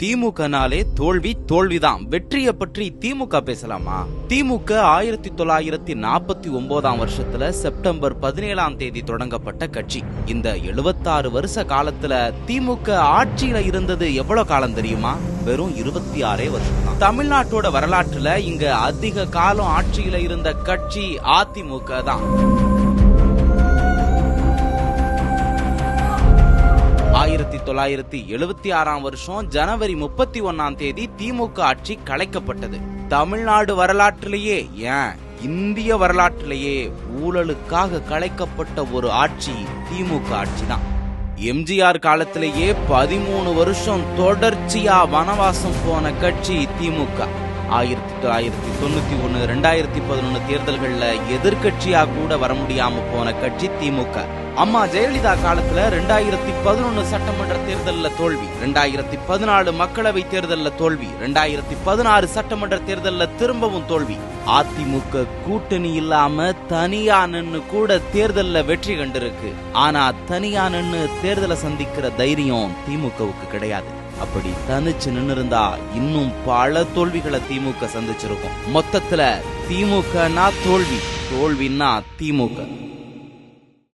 திமுகனாலே தோல்வி தோல்விதான். வெற்றியை பற்றி திமுக பேசலாமா? திமுக 1949 வருஷத்துல செப்டம்பர் 17 தொடங்கப்பட்ட கட்சி. இந்த 76 வருஷ காலத்துல திமுக ஆட்சியில இருந்தது எவ்வளவு காலம் தெரியுமா? வெறும் 26 வருஷம் தான். தமிழ்நாட்டோட வரலாற்றுல இங்க அதிக காலம் ஆட்சியில இருந்த கட்சி அதிமுக தான். 1976 வருஷம் ஜனவரி 31 திமுக ஆட்சி கலைக்கப்பட்டது. தமிழ்நாடு வரலாற்றிலேயே, ஏன் இந்திய வரலாற்றிலேயே ஊழலுக்காக கலைக்கப்பட்ட ஒரு ஆட்சி திமுக ஆட்சி தான். எம்ஜிஆர் காலத்திலேயே 13 வருஷம் தொடர்ச்சியா வனவாசம் போன கட்சி திமுக. 1991 2011 தேர்தல்கள்ல எதிர்கட்சியா கூட வர முடியாம போன கட்சி திமுக. அம்மா ஜெயலலிதா காலத்துல 2011 சட்டமன்ற தேர்தல்ல தோல்வி, 2014 மக்களவை தேர்தல்ல தோல்வி, 2016 சட்டமன்ற தேர்தல்ல திரும்பவும் தோல்வி. அதிமுக கூட்டணி இல்லாம தனியா நின்னு கூட தேர்தல்ல வெற்றி கண்டிருக்கு. ஆனா தனியா நின்னு தேர்தலை சந்திக்கிற தைரியம் திமுகவுக்கு கிடையாது. அப்படி தனிச்சு நின்னு இருந்தா இன்னும் பல தோல்விகளை திமுக சந்திச்சிருக்கும். மொத்தத்துல திமுகனா தோல்வி, தோல்வின்னா திமுக.